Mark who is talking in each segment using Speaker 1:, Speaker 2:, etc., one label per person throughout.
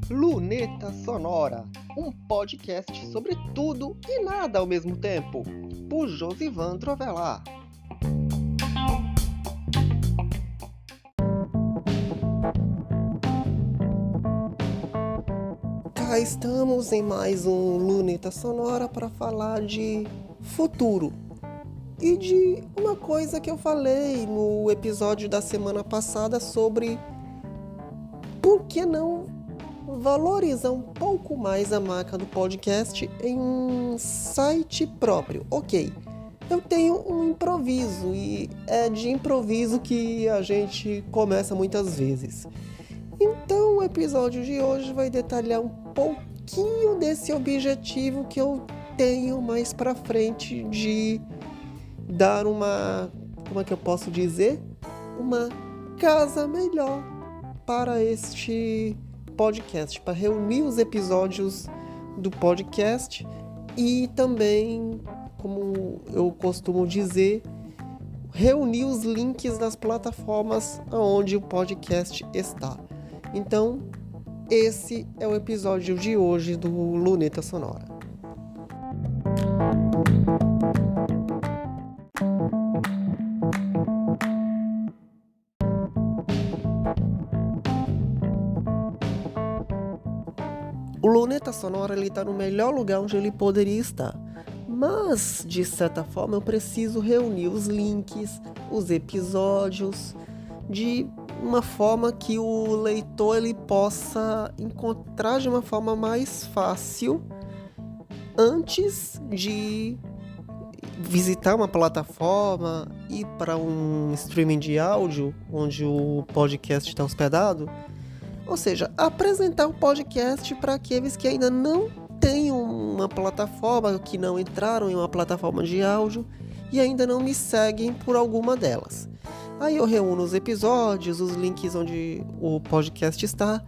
Speaker 1: Luneta Sonora, um podcast sobre tudo e nada ao mesmo tempo, por Josivan Trovelar. Cá estamos em mais um Luneta Sonora para falar de futuro e de uma coisa que eu falei no episódio da semana passada sobre por que não valorizar um pouco mais a marca do podcast em um site próprio. Ok, eu tenho um improviso e é de improviso que a gente começa muitas vezes. Então o episódio de hoje vai detalhar um pouquinho desse objetivo que eu tenho mais pra frente de dar uma, como é que eu posso dizer? Uma casa melhor para este podcast, para reunir os episódios do podcast e também, como eu costumo dizer, reunir os links das plataformas onde o podcast está. Então, esse é o episódio de hoje do Luneta Sonora. O Luneta Sonora está no melhor lugar onde ele poderia estar. Mas, de certa forma, eu preciso reunir os links, os episódios, de uma forma que o leitor ele possa encontrar de uma forma mais fácil antes de visitar uma plataforma, ir para um streaming de áudio onde o podcast está hospedado. Ou seja, apresentar o podcast para aqueles que ainda não têm uma plataforma, que não entraram em uma plataforma de áudio e ainda não me seguem por alguma delas. Aí eu reúno os episódios, os links onde o podcast está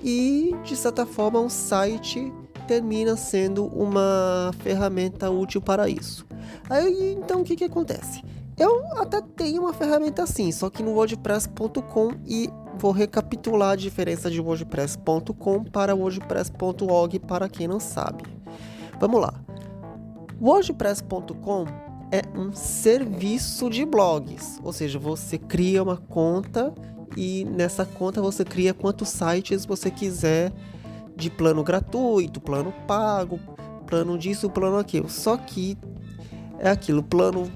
Speaker 1: e, de certa forma, um site termina sendo uma ferramenta útil para isso. Aí, então, o que acontece? Eu até tenho uma ferramenta assim, só que no wordpress.com, e vou recapitular a diferença de wordpress.com para wordpress.org para quem não sabe. Vamos lá. wordpress.com é um serviço de blogs, ou seja, você cria uma conta e nessa conta você cria quantos sites você quiser, de plano gratuito, plano pago, plano disso, plano aquilo. Só que é aquilo, plano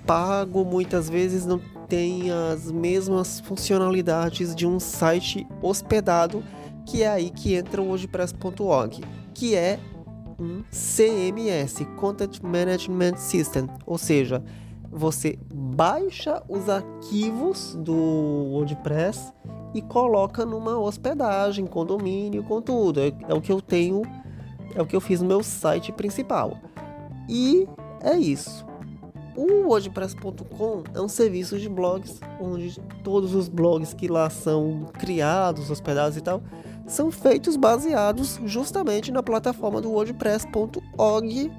Speaker 1: pago muitas vezes não tem as mesmas funcionalidades de um site hospedado, que é aí que entra o wordpress.org, que é um CMS, Content Management System, ou seja, você baixa os arquivos do WordPress e coloca numa hospedagem, com domínio, com tudo. É o que eu tenho, é o que eu fiz no meu site principal. E é isso. O wordpress.com é um serviço de blogs, onde todos os blogs que lá são criados, hospedados e tal, são feitos baseados justamente na plataforma do wordpress.org,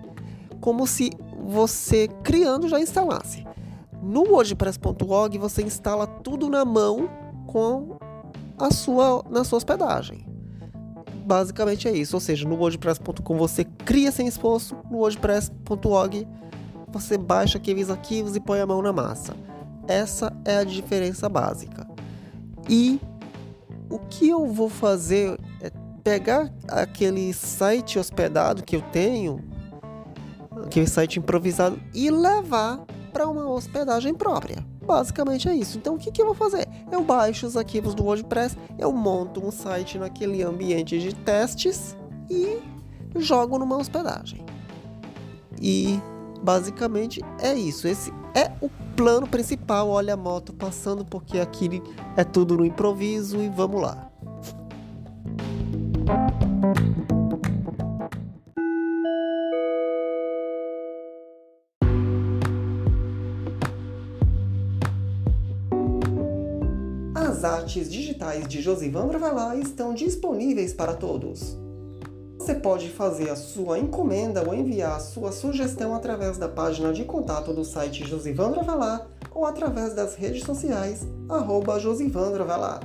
Speaker 1: como se você criando já instalasse. No wordpress.org você instala tudo na mão na sua hospedagem. Basicamente é isso, ou seja, no wordpress.com você cria sem esforço, no wordpress.org você baixa aqueles arquivos e põe a mão na massa. Essa é a diferença básica. E o que eu vou fazer é pegar aquele site hospedado que eu tenho, aquele site improvisado, e levar para uma hospedagem própria. Basicamente é isso. Então o que eu vou fazer? Eu baixo os arquivos do WordPress, eu monto um site naquele ambiente de testes e jogo numa hospedagem. E basicamente é isso. Esse é o plano principal. Olha a moto passando, porque aqui é tudo no improviso e vamos lá. As artes digitais de Josivan Trovelar estão disponíveis para todos. Você pode fazer a sua encomenda ou enviar a sua sugestão através da página de contato do site Josivan Trovelar ou através das redes sociais, @josivandroavelar.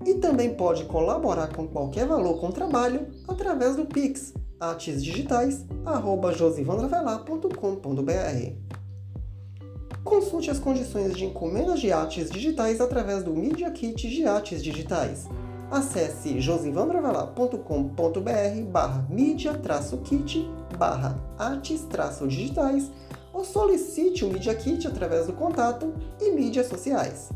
Speaker 1: E também pode colaborar com qualquer valor com o trabalho através do Pix, artesdigitais@josivandroavelar.com.br. Consulte as condições de encomendas de artes digitais através do Media Kit de Artes Digitais. Acesse josivandroavelar.com.br/media-kit/artes-digitais ou solicite o Media Kit através do contato e mídias sociais.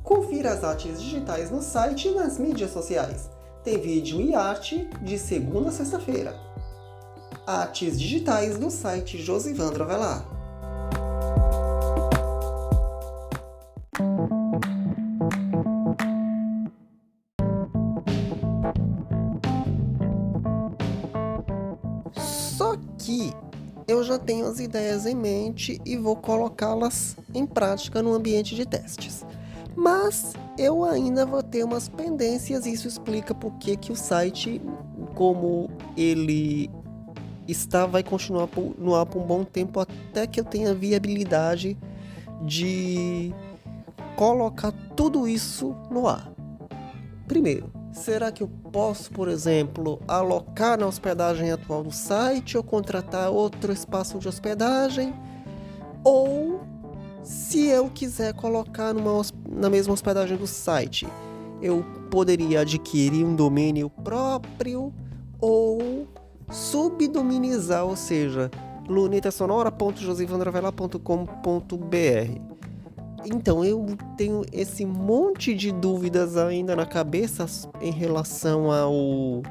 Speaker 1: Confira as artes digitais no site e nas mídias sociais. Tem vídeo e arte de segunda a sexta-feira. Artes digitais no site Josivandro Avelar. Só que eu já tenho as ideias em mente e vou colocá-las em prática no ambiente de testes. Mas eu ainda vou ter umas pendências e isso explica por que o site, como ele está, vai continuar no ar por um bom tempo até que eu tenha viabilidade de colocar tudo isso no ar. Primeiro, será que eu posso, por exemplo, alocar na hospedagem atual do site ou contratar outro espaço de hospedagem? Ou, se eu quiser colocar na mesma hospedagem do site, eu poderia adquirir um domínio próprio ou subdominizar, ou seja, lunetasonora.josivandroavelar.com.br. Então, eu tenho esse monte de dúvidas ainda na cabeça em relação ao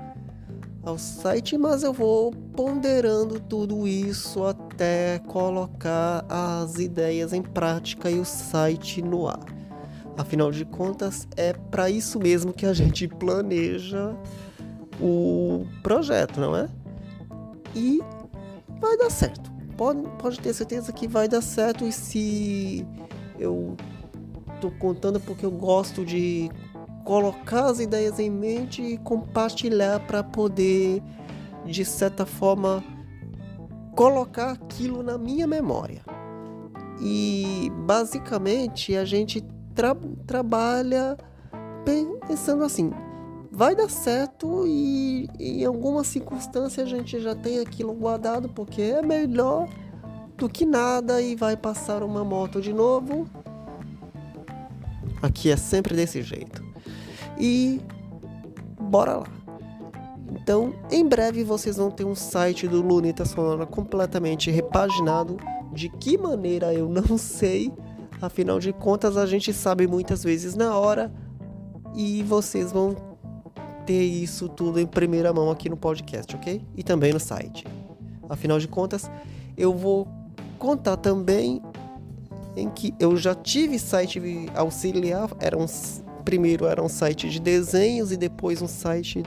Speaker 1: site, mas eu vou ponderando tudo isso até colocar as ideias em prática e o site no ar. Afinal de contas, é para isso mesmo que a gente planeja o projeto, não é? E vai dar certo. Pode ter certeza que vai dar certo. E se eu tô contando porque eu gosto de colocar as ideias em mente e compartilhar para poder, de certa forma, colocar aquilo na minha memória. E basicamente a gente trabalha pensando assim: vai dar certo e em alguma circunstância a gente já tem aquilo guardado porque é melhor do que nada e vai passar uma moto de novo. Aqui é sempre desse jeito. E bora lá. Então, em breve vocês vão ter um site do Luneta Sonora completamente repaginado. De que maneira eu não sei. Afinal de contas, a gente sabe muitas vezes na hora. E vocês vão ter isso tudo em primeira mão aqui no podcast, ok? E também no site. Afinal de contas, eu vou contar também em que eu já tive site auxiliar. Primeiro era um site de desenhos e depois um site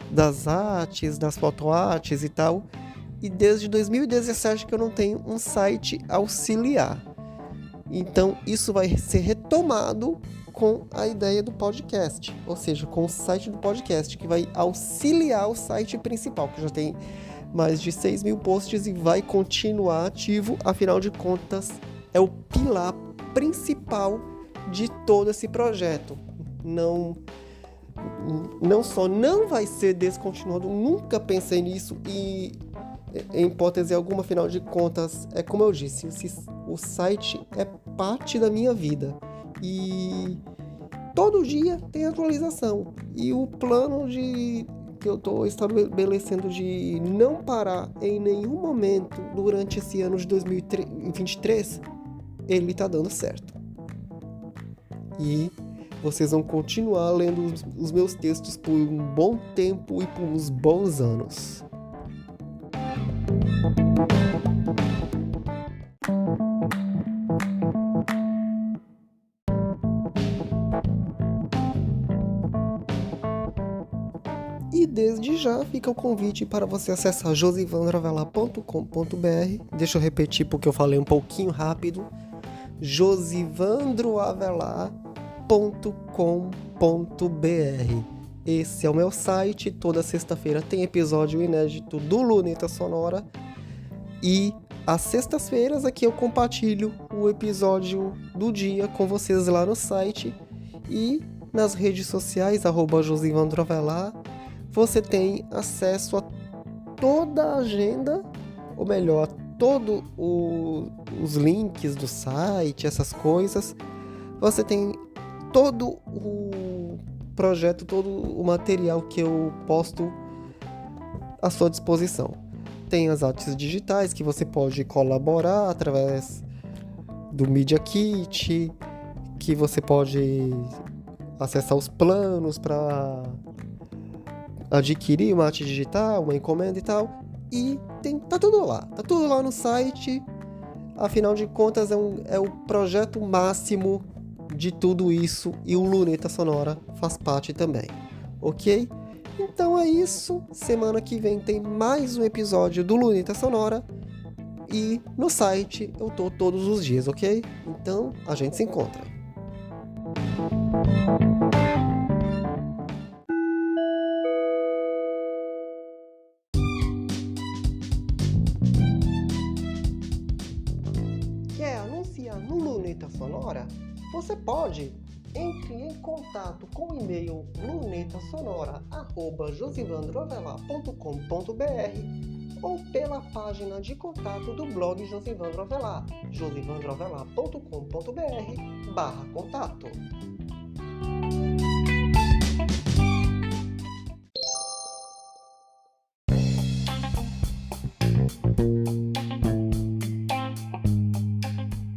Speaker 1: das artes, das fotoartes e tal. E desde 2017 que eu não tenho um site auxiliar. Então isso vai ser retomado com a ideia do podcast. Ou seja, com o site do podcast, que vai auxiliar o site principal, que já tem mais de 6.000 posts e vai continuar ativo. Afinal de contas, é o pilar principal de todo esse projeto. Não só não vai ser descontinuado, nunca pensei nisso e em hipótese alguma, afinal de contas, é como eu disse, o site é parte da minha vida e todo dia tem atualização. E o plano que eu estou estabelecendo de não parar em nenhum momento durante esse ano de 2023, ele está dando certo. E vocês vão continuar lendo os meus textos por um bom tempo e por uns bons anos. E desde já fica o convite para você acessar josivandroavelar.com.br. Deixa eu repetir porque eu falei um pouquinho rápido. josivandroavelar.com.br. Esse é o meu site. Toda sexta-feira tem episódio inédito do Luneta Sonora. E às sextas-feiras aqui eu compartilho o episódio do dia com vocês lá no site e nas redes sociais, @josivandrovelar, você tem acesso a toda a agenda, ou melhor, todos os links do site, essas coisas. Você tem todo o projeto, todo o material que eu posto à sua disposição. Tem as artes digitais que você pode colaborar através do Media Kit, que você pode acessar os planos para adquirir uma arte digital, uma encomenda e tal. E tá tudo lá no site. Afinal de contas, é o projeto máximo de tudo isso e o Luneta Sonora faz parte também, ok? Então é isso. Semana que vem tem mais um episódio do Luneta Sonora e no site eu tô todos os dias, ok? Então a gente se encontra. Quer anunciar no Luneta Sonora? Você pode. Entre em contato com o e-mail lunetasonora@josivandrovelar.com.br ou pela página de contato do blog Josivandro Avelar, josivandroavelar.com.br/contato.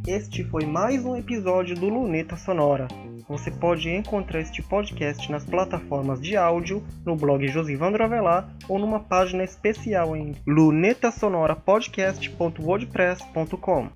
Speaker 1: Este foi mais um episódio do Luneta Sonora. Você pode encontrar este podcast nas plataformas de áudio, no blog Josivandro Avelar ou numa página especial em lunetasonorapodcast.wordpress.com.